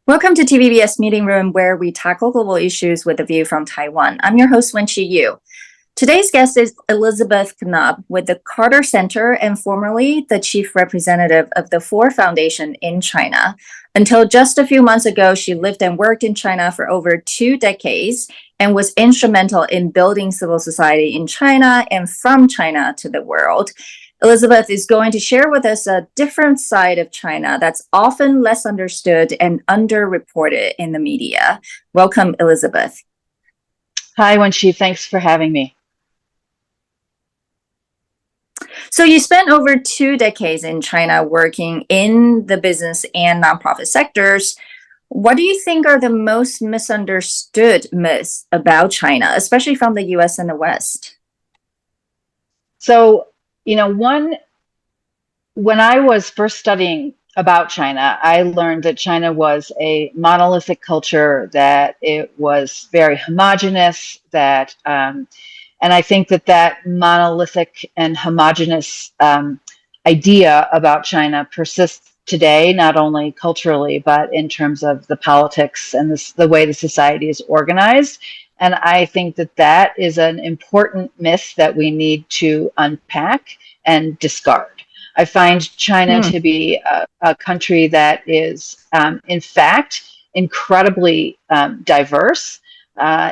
Welcome to TVBS Meeting Room, where we tackle global issues with a view from Taiwan. I'm your host, Wenqi Yu. Today's guest is Elizabeth Knup with the Carter Center and formerly the chief representative of the Ford Foundation in China. Until just a few months ago, she lived and worked in China for over 2 decades and was instrumental in building civil society in China and from China to the world. Elizabeth is going to share with us a different side of China that's often less understood and underreported in the media. Welcome, Elizabeth. Hi, Wenqi. Thanks for having me. So you spent over 2 decades in China working in the business and nonprofit sectors. What do you think are the most misunderstood myths about China, especially from the US and the West? So, when I was first studying about China, I learned that China was a monolithic culture, that it was very homogenous, and I think that monolithic and homogenous idea about China persists today, not only culturally, but in terms of the politics and the way the society is organized. And I think that is an important myth that we need to unpack and discard. I find China to be a country that is, in fact, incredibly diverse.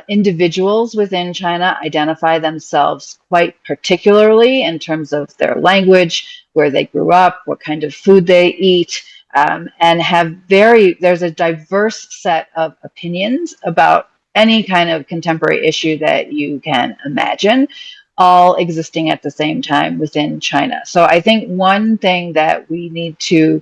Individuals within China identify themselves quite particularly in terms of their language, where they grew up, what kind of food they eat, and there's a diverse set of opinions about any kind of contemporary issue that you can imagine, all existing at the same time within China. So I think one thing that we need to,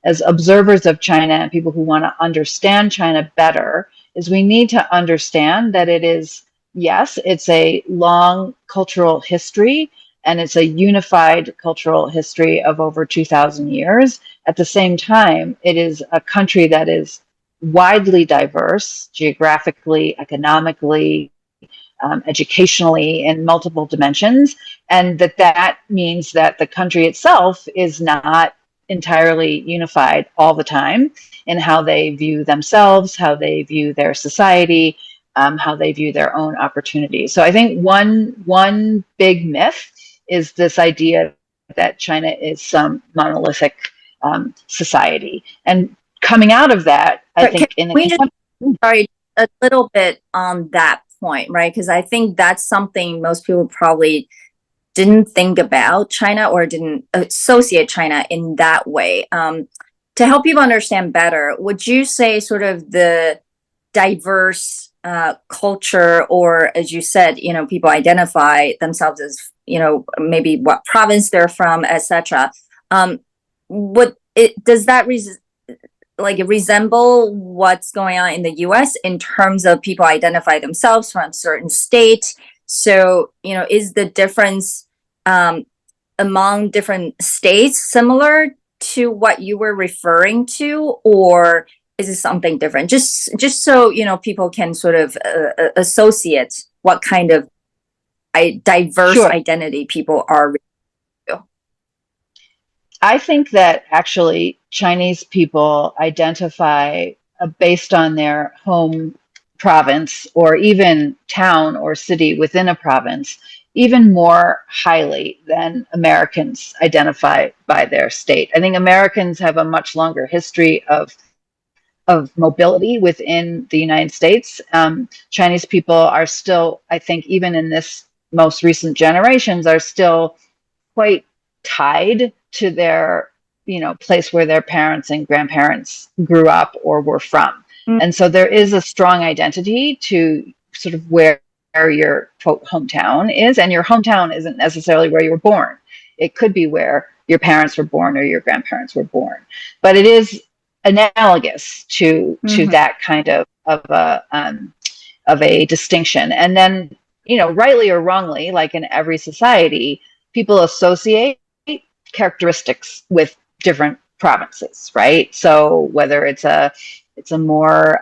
as observers of China and people who want to understand China better, is we need to understand that it is, yes, it's a long cultural history, and it's a unified cultural history of over 2,000 years. At the same time, it is a country that is widely diverse, geographically, economically, educationally, in multiple dimensions, and that means that the country itself is not entirely unified all the time in how they view themselves, how they view their society, how they view their own opportunities. So I think one big myth is this idea that China is some monolithic society. And coming out of that, I think sorry, a little bit on that point, right? Because I think that's something most people probably didn't think about China or didn't associate China in that way. To help people understand better, would you say sort of the diverse culture, or as you said, people identify themselves as, maybe what province they're from, etc. Does that resemble what's going on in the US in terms of people identify themselves from a certain state? So, is the difference among different states similar to what you were referring to, or is it something different? Just so, people can sort of associate what kind of diverse identity people are. I think that actually Chinese people identify based on their home province or even town or city within a province even more highly than Americans identify by their state. I think Americans have a much longer history of mobility within the United States. Chinese people are still, I think, even in this most recent generations, are still quite tied to their place where their parents and grandparents grew up or were from. And so there is a strong identity to sort of where your quote hometown is, and your hometown isn't necessarily where you were born. It could be where your parents were born or your grandparents were born, but it is analogous to that kind of a distinction. And then, rightly or wrongly, like in every society, people associate characteristics with different provinces, right? So whether it's a more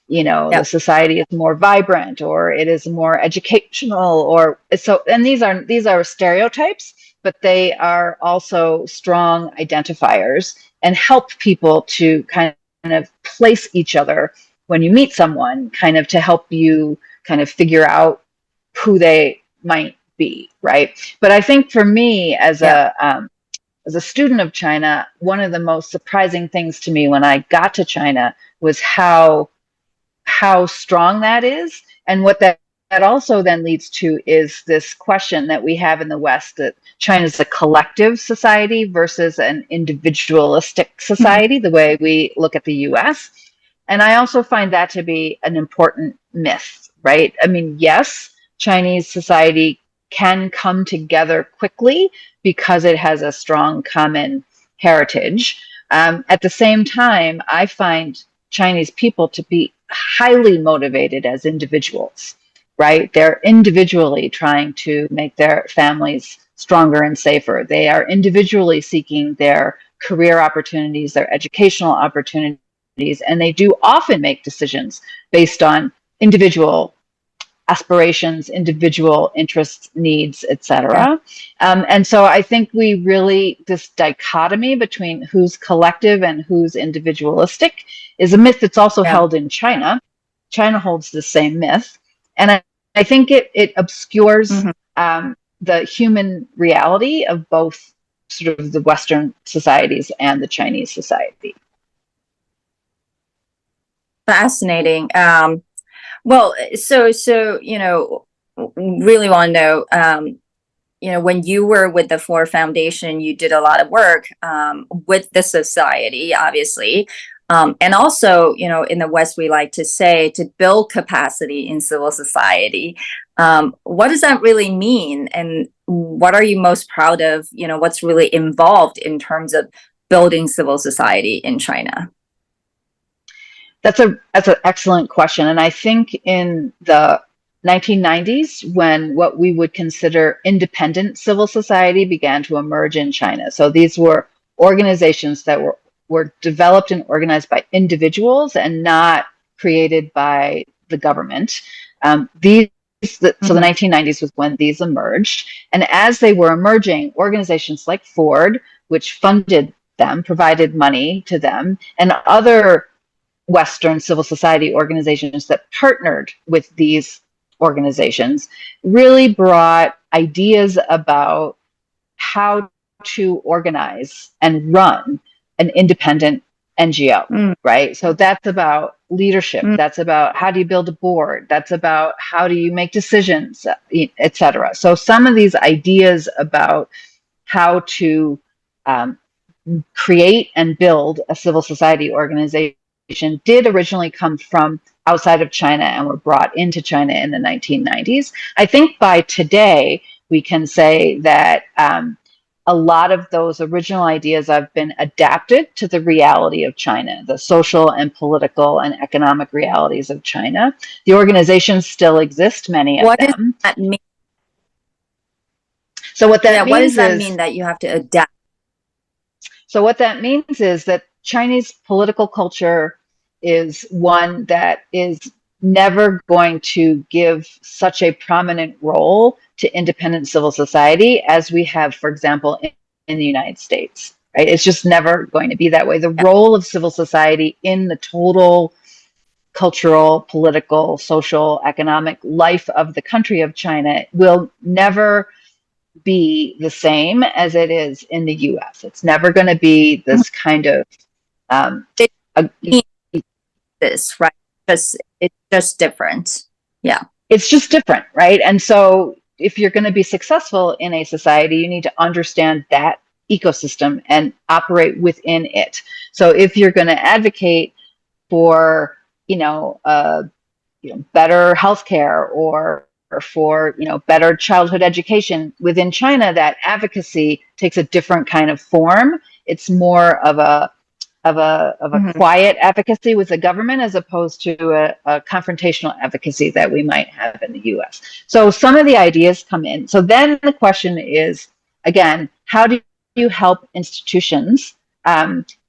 the society is more vibrant, or it is more educational, or so, and these are stereotypes, but they are also strong identifiers and help people to kind of place each other when you meet someone, kind of to help you kind of figure out who they might be, right? But I think for me, as a student of China, one of the most surprising things to me when I got to China was how strong that is, and what that also then leads to is this question that we have in the West, that China is a collective society versus an individualistic society, the way we look at the US. And I also find that to be an important myth, right? I mean, yes, Chinese society can come together quickly because it has a strong common heritage. At the same time, I find Chinese people to be highly motivated as individuals, right? They're individually trying to make their families stronger and safer. They are individually seeking their career opportunities, their educational opportunities, and they do often make decisions based on individual aspirations, individual interests, needs, etc. And so I think we really, this dichotomy between who's collective and who's individualistic is a myth that's also held in China. China holds the same myth. And I think it obscures the human reality of both sort of the Western societies and the Chinese society. Fascinating. Well, so you know, really want to know, you know, when you were with the Ford Foundation, you did a lot of work with the society, obviously. And also, you know, in the West, we like to say to build capacity in civil society. What does that really mean? And what are you most proud of? You know, what's really involved in terms of building civil society in China? That's an excellent question. And I think in the 1990s, when what we would consider independent civil society began to emerge in China. So these were organizations that were developed and organized by individuals and not created by the government. So the 1990s was when these emerged. And as they were emerging, organizations like Ford, which funded them, provided money to them, and other Western civil society organizations that partnered with these organizations really brought ideas about how to organize and run an independent NGO, right? So that's about leadership. That's about how do you build a board? That's about how do you make decisions, et cetera. So some of these ideas about how to create and build a civil society organization did originally come from outside of China and were brought into China in the 1990s. I think by today, we can say that a lot of those original ideas have been adapted to the reality of China, the social and political and economic realities of China. The organizations still exist, many of them. What does that mean? So what that means what does that mean that you have to adapt? So what that means is that Chinese political culture is one that is never going to give such a prominent role to independent civil society as we have, for example, in the United States, right? It's just never going to be that way. The role of civil society in the total cultural, political, social, economic life of the country of China will never be the same as it is in the US. It's never going to be this kind of this, right? It's just different. Yeah. It's just different, right? And so if you're going to be successful in a society, you need to understand that ecosystem and operate within it. So if you're going to advocate for, better healthcare or for, better childhood education within China, that advocacy takes a different kind of form. It's more of a quiet advocacy with the government as opposed to a confrontational advocacy that we might have in the US. So some of the ideas come in. So then the question is, again, how do you help institutions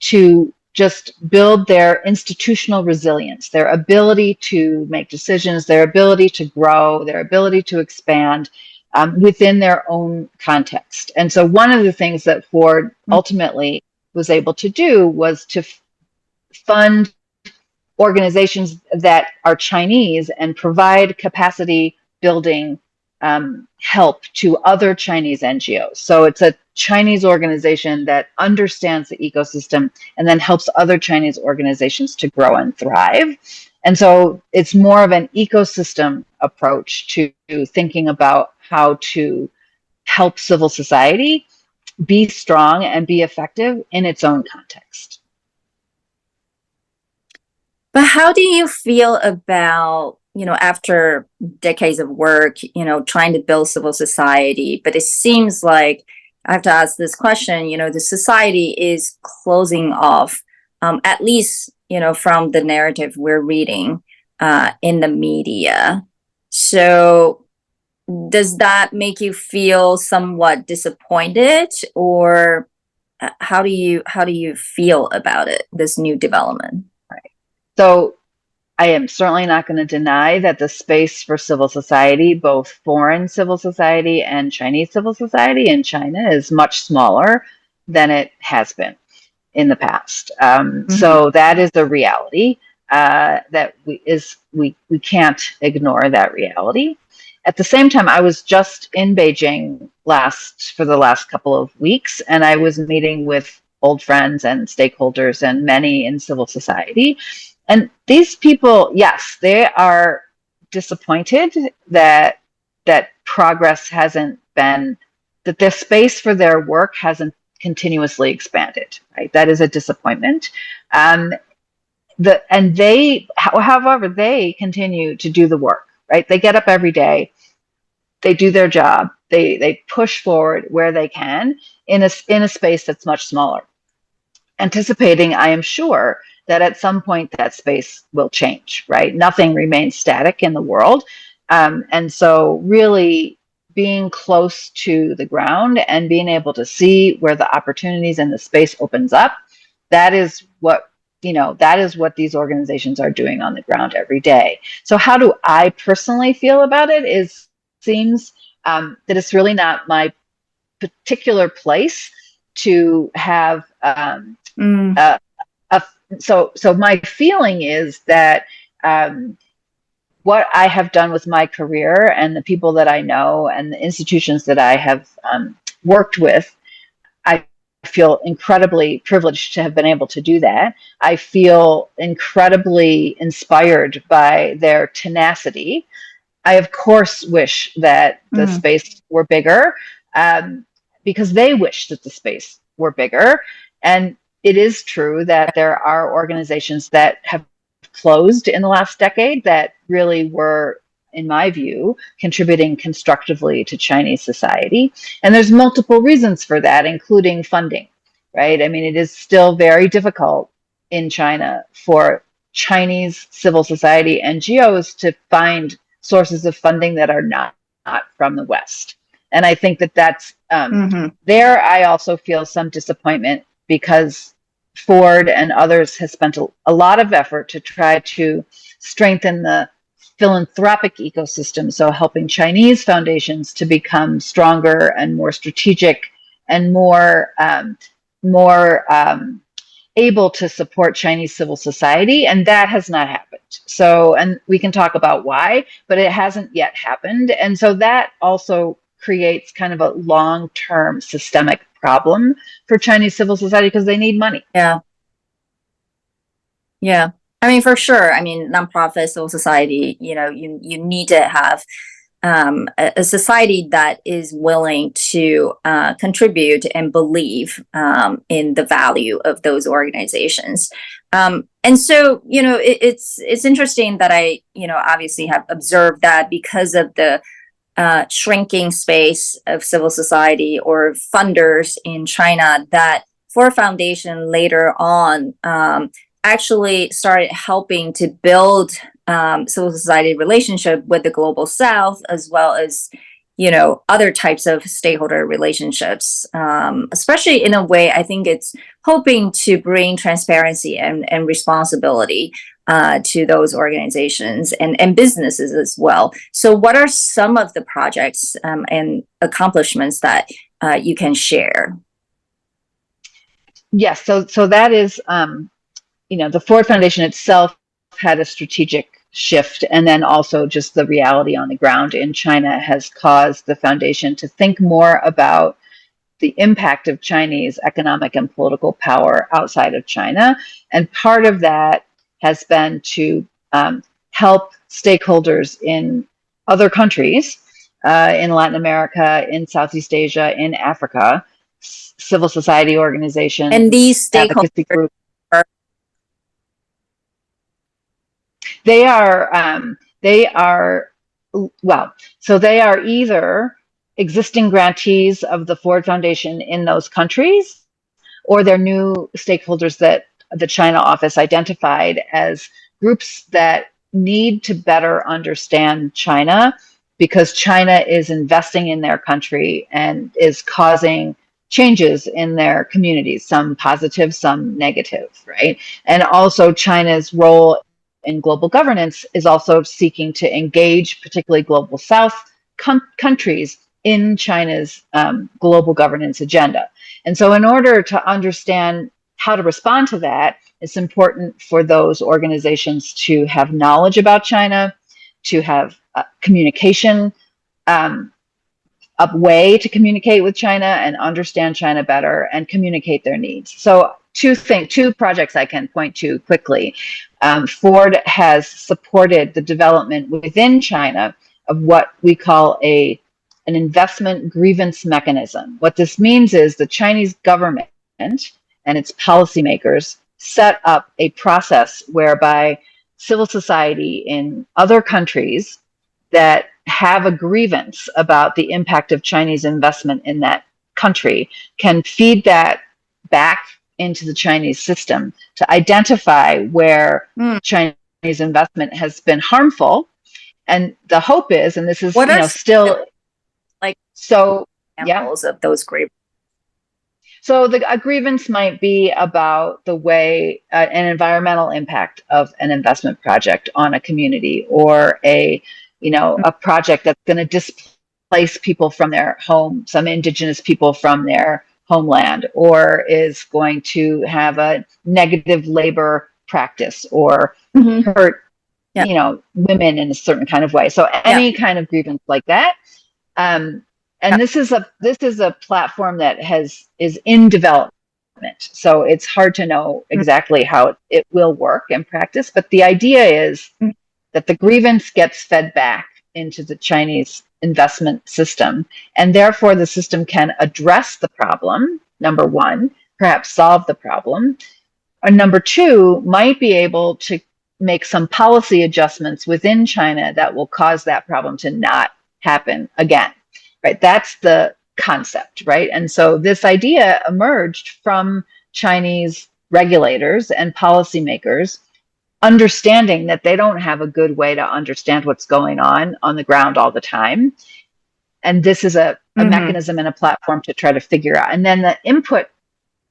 to just build their institutional resilience, their ability to make decisions, their ability to grow, their ability to expand within their own context. And so one of the things that Ford ultimately was able to do was to fund organizations that are Chinese and provide capacity building help to other Chinese NGOs. So it's a Chinese organization that understands the ecosystem and then helps other Chinese organizations to grow and thrive. And so it's more of an ecosystem approach to thinking about how to help civil society be strong and be effective in its own context. But how do you feel about, after decades of work, trying to build civil society, but it seems like I have to ask this question, the society is closing off, at least, from the narrative we're reading in the media. So does that make you feel somewhat disappointed, or how do you feel about it, this new development? So I am certainly not going to deny that the space for civil society, both foreign civil society and Chinese civil society in China, is much smaller than it has been in the past. So that is a reality that we can't ignore that reality. At the same time, I was just in Beijing for the last couple of weeks, and I was meeting with old friends and stakeholders and many in civil society. And these people, yes, they are disappointed that progress hasn't been, that the space for their work hasn't continuously expanded, right? That is a disappointment. However, they continue to do the work, right? They get up every day, they do their job, they push forward where they can in a space that's much smaller, anticipating, I am sure, that at some point that space will change, right? Nothing remains static in the world. And so really being close to the ground and being able to see where the opportunities and the space opens up, that is what these organizations are doing on the ground every day. So how do I personally feel about it? Seems that it's really not my particular place to have So my feeling is that what I have done with my career and the people that I know and the institutions that I have worked with, I feel incredibly privileged to have been able to do that. I feel incredibly inspired by their tenacity. I, of course, wish that the space were bigger because they wish that the space were bigger. And it is true that there are organizations that have closed in the last decade that really were, in my view, contributing constructively to Chinese society. And there's multiple reasons for that, including funding, right? I mean, it is still very difficult in China for Chinese civil society NGOs to find sources of funding that are not from the West. And I think that's there. I also feel some disappointment because Ford and others has spent a lot of effort to try to strengthen the philanthropic ecosystem, so helping Chinese foundations to become stronger and more strategic and more able to support Chinese civil society, and that has not happened. So, and we can talk about why, but it hasn't yet happened. And so that also creates kind of a long-term systemic problem for Chinese civil society because they need money. Yeah. Yeah. I mean, for sure. I mean, nonprofit civil society, you need to have a society that is willing to contribute and believe in the value of those organizations. And so, it's interesting that I, obviously have observed that because of the shrinking space of civil society or funders in China, that Ford Foundation later on actually started helping to build civil society relationship with the global South, as well as, other types of stakeholder relationships, especially in a way, I think it's hoping to bring transparency and responsibility to those organizations and businesses as well. So what are some of the projects and accomplishments that you can share? Yes, so that is the Ford Foundation itself had a strategic shift, and then also just the reality on the ground in China has caused the foundation to think more about the impact of Chinese economic and political power outside of China. And part of that has been to help stakeholders in other countries, in Latin America, in Southeast Asia, in Africa, civil society organizations, and these advocacy stakeholders groups. are They are, well, so they are either existing grantees of the Ford Foundation in those countries, or they're new stakeholders that the China office identified as groups that need to better understand China, because China is investing in their country and is causing changes in their communities, some positive, some negative, right? And also China's role in global governance is also seeking to engage particularly global South countries in China's global governance agenda. And so in order to understand how to respond to that, it's important for those organizations to have knowledge about China, to have communication, a way to communicate with China and understand China better and communicate their needs. So two projects I can point to quickly. Ford has supported the development within China of what we call an investment grievance mechanism. What this means is the Chinese government and its policymakers set up a process whereby civil society in other countries that have a grievance about the impact of Chinese investment in that country can feed that back into the Chinese system to identify where Chinese investment has been harmful. And the hope is, and this is still like examples of those grievances. So a grievance might be about the way an environmental impact of an investment project on a community, or a project that's going to displace people from their home, some indigenous people from their homeland, or is going to have a negative labor practice, or hurt women in a certain kind of way. So any kind of grievance like that. And this is a platform that is in development. So it's hard to know exactly how it will work in practice. But the idea is that the grievance gets fed back into the Chinese investment system, and therefore the system can address the problem, number one, perhaps solve the problem. Or number two, might be able to make some policy adjustments within China that will cause that problem to not happen again. Right? That's the concept, right? And so this idea emerged from Chinese regulators and policymakers understanding that they don't have a good way to understand what's going on the ground all the time. And this is a mechanism and a platform to try to figure out. And then the input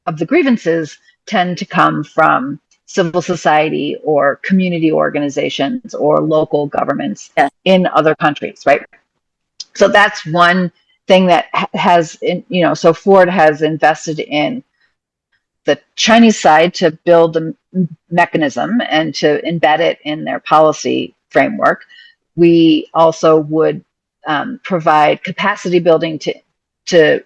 of the grievances tend to come from civil society or community organizations or local governments in other countries, right? So that's one thing that so Ford has invested in the Chinese side to build the mechanism and to embed it in their policy framework. We also would provide capacity building to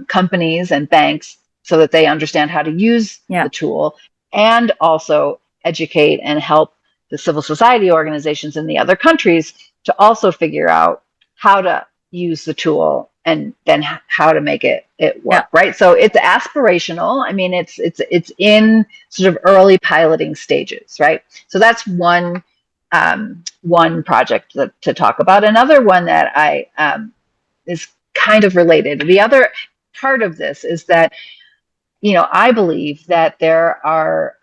companies and banks so that they understand how to use the tool, and also educate and help the civil society organizations in the other countries to also figure out how to use the tool and then how to make it work, right? So it's aspirational. I mean, it's in sort of early piloting stages, right? So that's one project to talk about. Another one that is kind of related. The other part of this is that, I believe that there are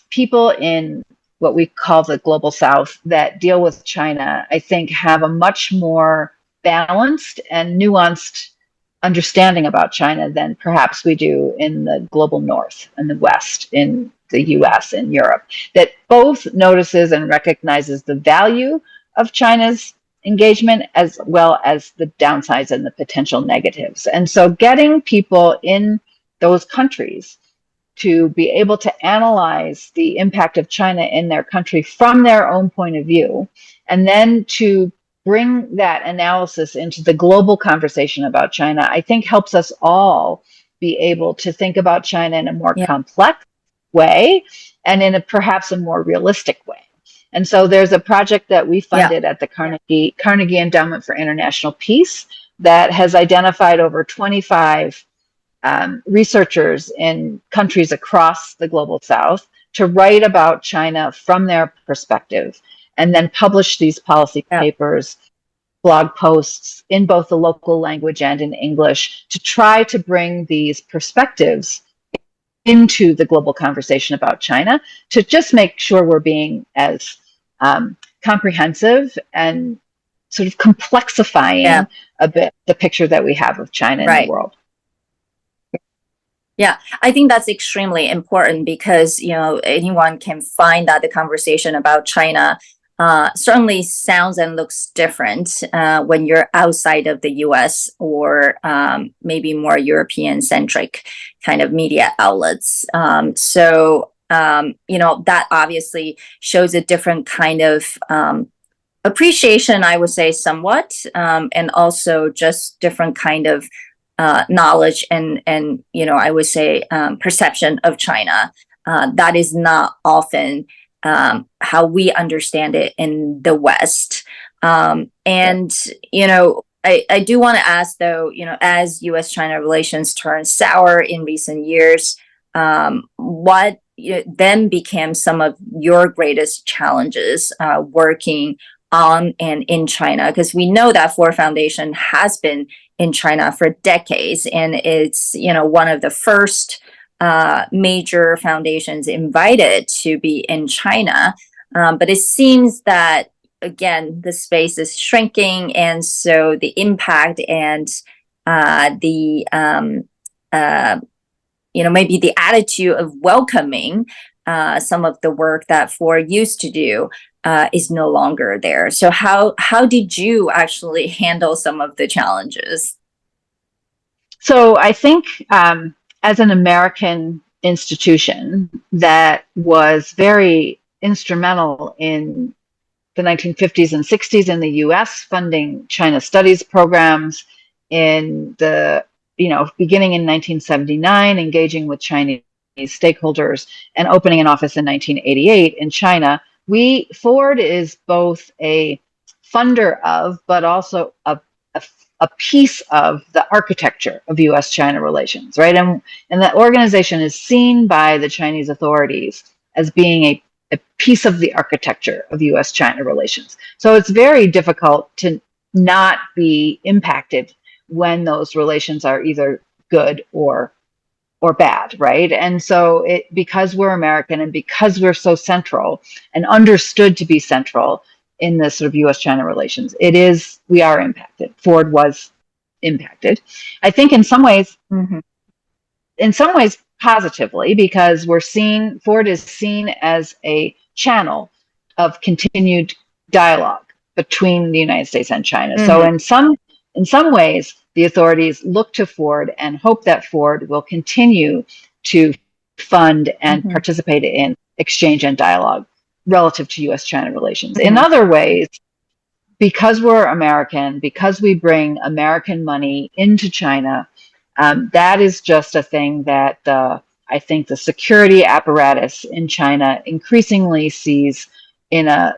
people in what we call the global South that deal with China, I think, have a much more balanced and nuanced understanding about China than perhaps we do in the global North and the West, in the US and Europe, that both notices and recognizes the value of China's engagement as well as the downsides and the potential negatives. And so getting people in those countries to be able to analyze the impact of China in their country from their own point of view, and then to bring that analysis into the global conversation about China, I think helps us all be able to think about China in a more complex way and in perhaps a more realistic way. And so there's a project that we funded at the Carnegie Endowment for International Peace that has identified over 25 researchers in countries across the global south to write about China from their perspective, and then publish these policy papers, blog posts in both the local language and in English to try to bring these perspectives into the global conversation about China, to just make sure we're being as comprehensive and sort of complexifying a bit the picture that we have of China in the world. Yeah, I think that's extremely important because, you know, anyone can find that the conversation about China certainly sounds and looks different when you're outside of the US or maybe more European-centric kind of media outlets. So, you know, that obviously shows a different kind of appreciation, I would say, somewhat, and also just different kind of knowledge and you know, I would say perception of China that is not often how we understand it in the West. And you know, I do want to ask though, you know, as US-China relations turned sour in recent years, what then became some of your greatest challenges working on and in China? Because we know that Ford Foundation has been in China for decades, and it's, you know, one of the first major foundations invited to be in China. But it seems that, again, the space is shrinking, and so the impact and the you know, maybe the attitude of welcoming some of the work that Ford used to do is no longer there. So how did you actually handle some of the challenges? So I think as an American institution that was very instrumental in the 1950s and 60s in the US, funding China studies programs in the, you know, beginning in 1979, engaging with Chinese stakeholders and opening an office in 1988 in China. Ford is both a funder of, but also a piece of the architecture of US-China relations, right? And that organization is seen by the Chinese authorities as being a piece of the architecture of US-China relations. So it's very difficult to not be impacted when those relations are either good or bad, right? And so because we're American and because we're so central and understood to be central in the sort of US-China relations, we are impacted. Ford was impacted. I think in some ways positively, because Ford is seen as a channel of continued dialogue between the United States and China. So in some ways, the authorities look to Ford and hope that Ford will continue to fund and participate in exchange and dialogue relative to US-China relations. In other ways, because we're American, because we bring American money into China, that is just a thing that I think the security apparatus in China increasingly sees in a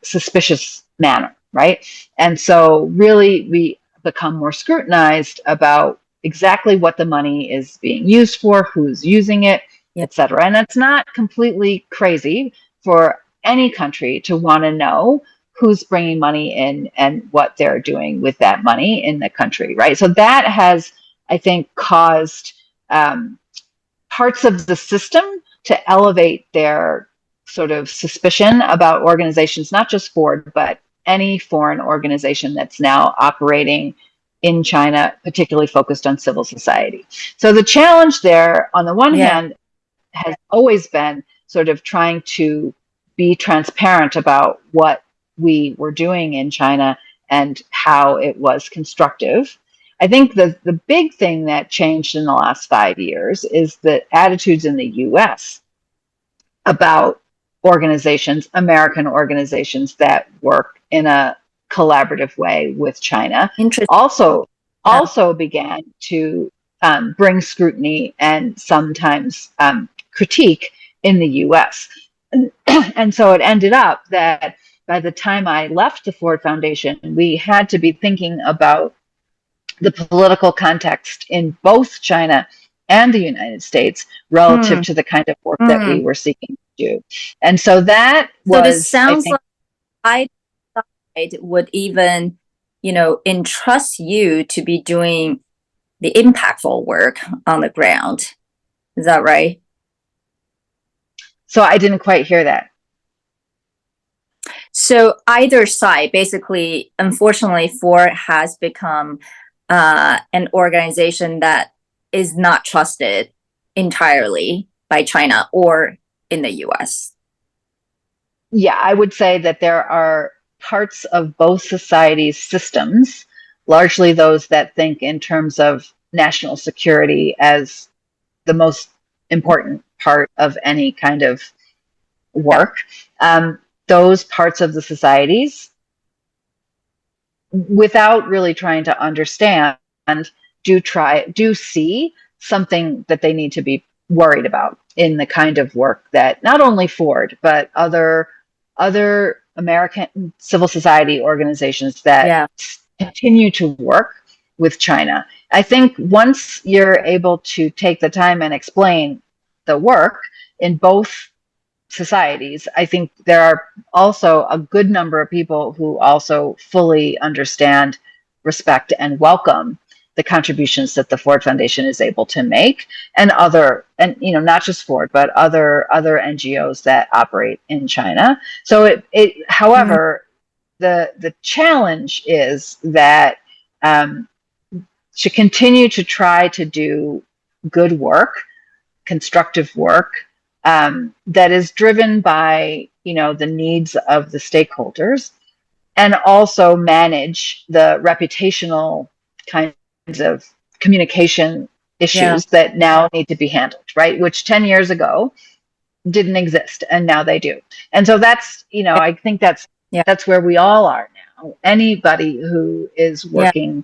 suspicious manner, right? And so really we become more scrutinized about exactly what the money is being used for, who's using it, et cetera. And it's not completely crazy for any country to want to know who's bringing money in and what they're doing with that money in the country, right? So that has, I think, caused parts of the system to elevate their sort of suspicion about organizations, not just Ford, but any foreign organization that's now operating in China, particularly focused on civil society. So the challenge there, on the one hand, has always been sort of trying to be transparent about what we were doing in China and how it was constructive. I think the big thing that changed in the last 5 years is the attitudes in the US about organizations, American organizations that work in a collaborative way with China, also began to bring scrutiny and sometimes critique in the US. And so it ended up that by the time I left the Ford Foundation, we had to be thinking about the political context in both China and the United States relative to the kind of work that we were seeking to do. And so that was, so this sounds like either side would even, entrust you to be doing the impactful work on the ground. Is that right? So I didn't quite hear that. So either side, basically, unfortunately, Ford has become an organization that is not trusted entirely by China or in the US. Yeah, I would say that there are parts of both societies' systems, largely those that think in terms of national security as the most important part of any kind of work. Those parts of the societies, without really trying to understand, do see something that they need to be worried about in the kind of work that not only Ford, but other American civil society organizations that continue to work with China. I think once you're able to take the time and explain the work in both societies, I think there are also a good number of people who also fully understand, respect, and welcome the contributions that the Ford Foundation is able to make, and not just Ford, but other NGOs that operate in China. So however, the challenge is that to continue to try to do good work, constructive work, that is driven by the needs of the stakeholders, and also manage the reputational kinds of communication issues that now need to be handled, right? Which 10 years ago didn't exist, and now they do. And so that's, I think that's where we all are now. Anybody who is working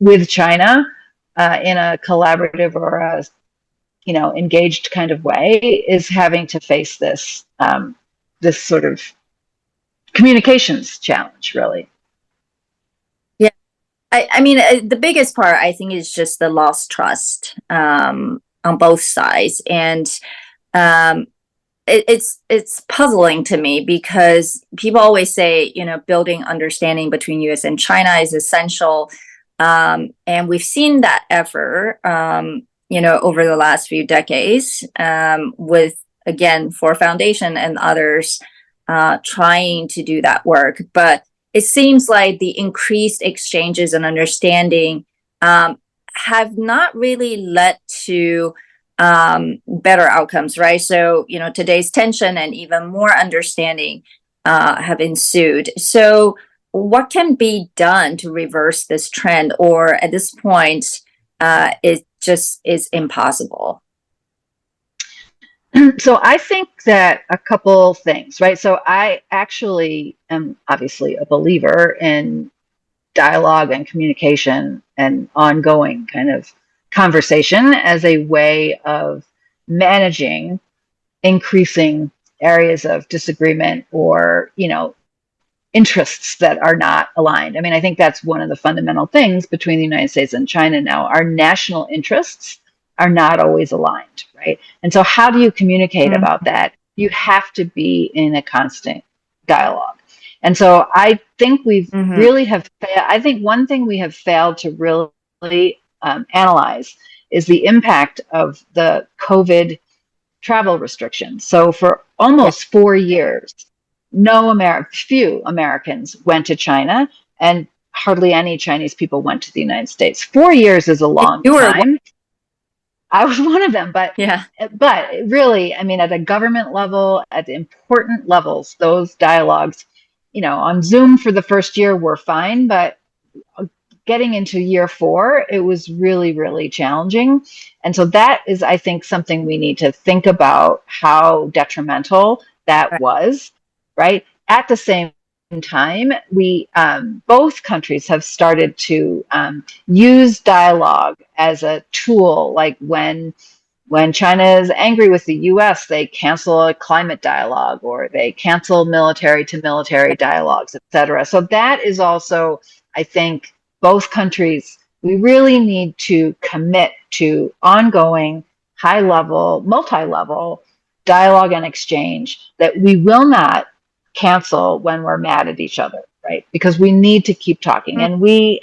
with China in a collaborative or a engaged kind of way is having to face this this sort of communications challenge, really. Yeah, I mean, the biggest part, I think, is just the lost trust on both sides, and it's puzzling to me because people always say, building understanding between U.S. and China is essential, and we've seen that effort. Over the last few decades, with, again, Ford Foundation and others trying to do that work. But it seems like the increased exchanges and understanding have not really led to better outcomes, right? So, today's tension and even more understanding have ensued. So what can be done to reverse this trend? Or at this point, it just is impossible? So I think that a couple things, right? So I actually am obviously a believer in dialogue and communication and ongoing kind of conversation as a way of managing increasing areas of disagreement or, interests that are not aligned. I mean, I think that's one of the fundamental things between the United States and China now. Our national interests are not always aligned, right? And so how do you communicate about that? You have to be in a constant dialogue. And so I think I think one thing we have failed to really analyze is the impact of the COVID travel restrictions. So for almost 4 years, few Americans went to China, and hardly any Chinese people went to the United States. 4 years is a long time. I was one of them, but really, I mean, at a government level, at the important levels, those dialogues, on Zoom for the first year were fine, but getting into year 4, it was really, really challenging. And so that is, I think, something we need to think about how detrimental that was, right? At the same time, we both countries have started to use dialogue as a tool. Like when China is angry with the US, they cancel a climate dialogue, or they cancel military to military dialogues, et cetera. So that is also, I think, both countries, we really need to commit to ongoing, high-level, multi-level dialogue and exchange that we will not cancel when we're mad at each other, right? Because we need to keep talking. And we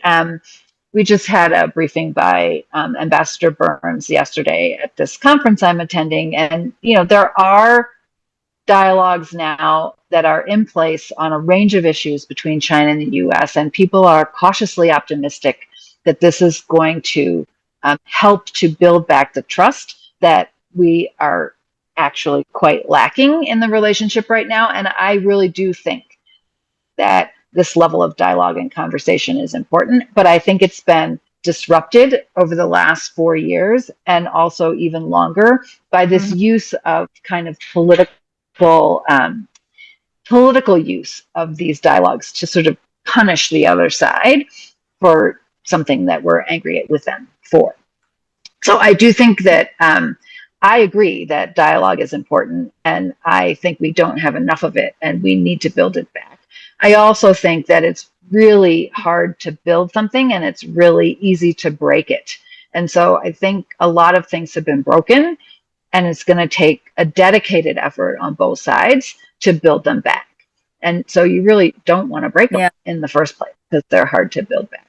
just had a briefing by Ambassador Burns yesterday at this conference I'm attending. And, there are dialogues now that are in place on a range of issues between China and the US, and people are cautiously optimistic that this is going to help to build back the trust that we are actually quite lacking in the relationship right now. And I really do think that this level of dialogue and conversation is important, but I think it's been disrupted over the last 4 years, and also even longer, by this use of kind of political use of these dialogues to sort of punish the other side for something that we're angry with them for. So I do think that I agree that dialogue is important, and I think we don't have enough of it, and we need to build it back. I also think that it's really hard to build something, and it's really easy to break it. And so I think a lot of things have been broken, and it's going to take a dedicated effort on both sides to build them back. And so you really don't want to break them in the first place, because they're hard to build back.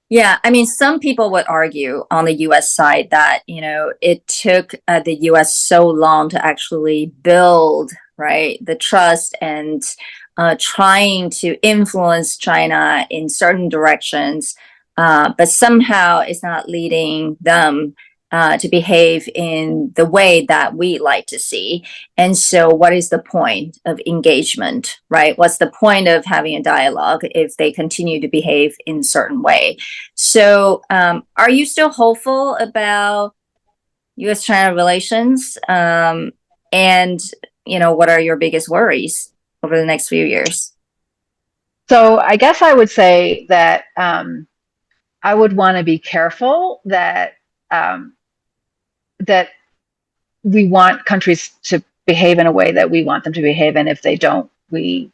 Yeah, I mean, some people would argue on the US side that, it took the US so long to actually build, right, the trust, and trying to influence China in certain directions, but somehow it's not leading them to behave in the way that we like to see. And so what is the point of engagement, right? What's the point of having a dialogue if they continue to behave in a certain way? So are you still hopeful about US-China relations? And, what are your biggest worries over the next few years? So I guess I would say that I would want to be careful that that we want countries to behave in a way that we want them to behave, and if they don't, we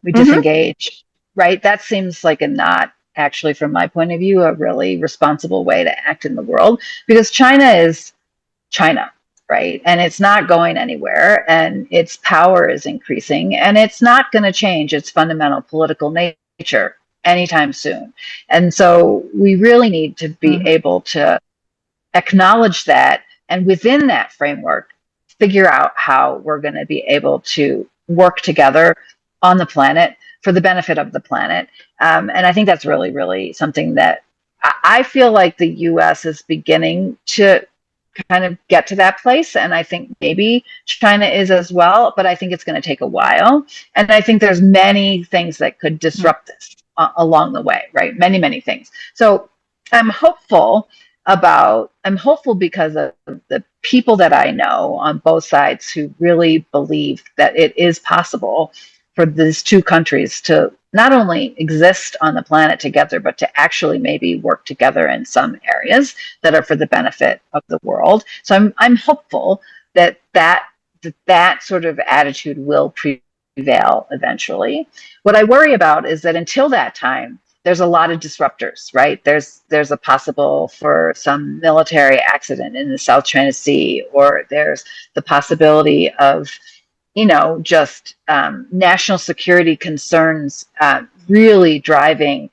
disengage, right? That seems like not actually, from my point of view, a really responsible way to act in the world, because China is China, right? And it's not going anywhere, and its power is increasing, and it's not going to change its fundamental political nature anytime soon. And so we really need to be able to acknowledge that, and within that framework, figure out how we're going to be able to work together on the planet for the benefit of the planet. And I think that's really, really something that I feel like the US is beginning to kind of get to that place. And I think maybe China is as well, but I think it's going to take a while. And I think there's many things that could disrupt this along the way, right? Many, many things. So I'm hopeful because of the people that I know on both sides who really believe that it is possible for these two countries to not only exist on the planet together, but to actually maybe work together in some areas that are for the benefit of the world. So I'm hopeful that sort of attitude will prevail eventually. What I worry about is that until that time, there's a lot of disruptors, right? There's a possible for some military accident in the South China Sea, or there's the possibility of, just national security concerns really driving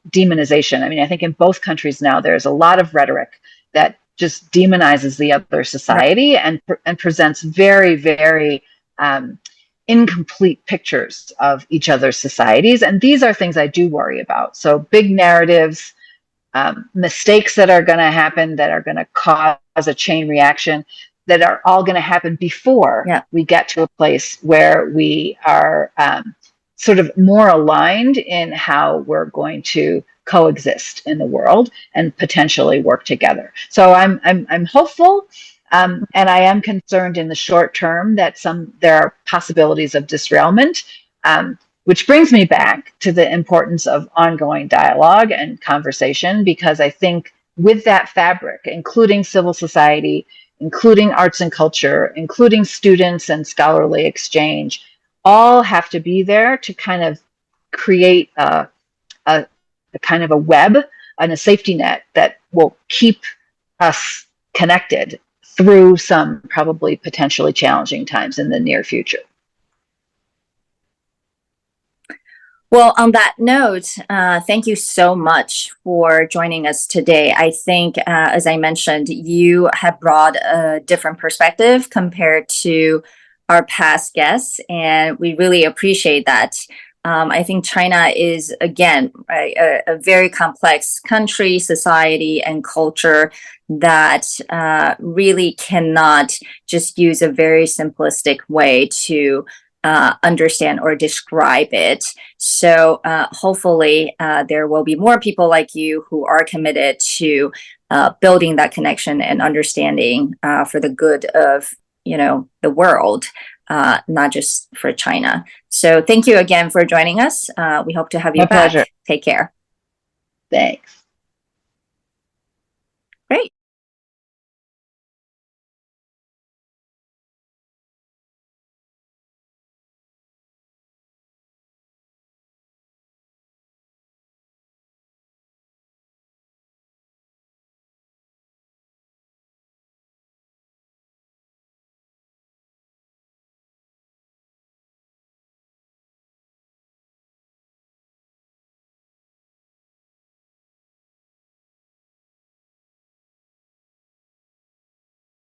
demonization. I mean, I think in both countries now, there's a lot of rhetoric that just demonizes the other society and presents very, very incomplete pictures of each other's societies. And these are things I do worry about. So big narratives, mistakes that are going to happen, that are going to cause a chain reaction, that are all going to happen before we get to a place where we are sort of more aligned in how we're going to coexist in the world and potentially work together. So I'm hopeful, and I am concerned in the short term that there are possibilities of disrailment, which brings me back to the importance of ongoing dialogue and conversation, because I think with that fabric, including civil society, including arts and culture, including students and scholarly exchange, all have to be there to kind of create a kind of a web and a safety net that will keep us connected through some probably potentially challenging times in the near future. Well, on that note, thank you so much for joining us today. I think, as I mentioned, you have brought a different perspective compared to our past guests, and we really appreciate that. I think China is, again, a very complex country, society, and culture that really cannot just use a very simplistic way to understand or describe it. So hopefully there will be more people like you who are committed to building that connection and understanding for the good of, the world, not just for China. So thank you again for joining us. We hope to have you My back. pleasure. Take care. Thanks.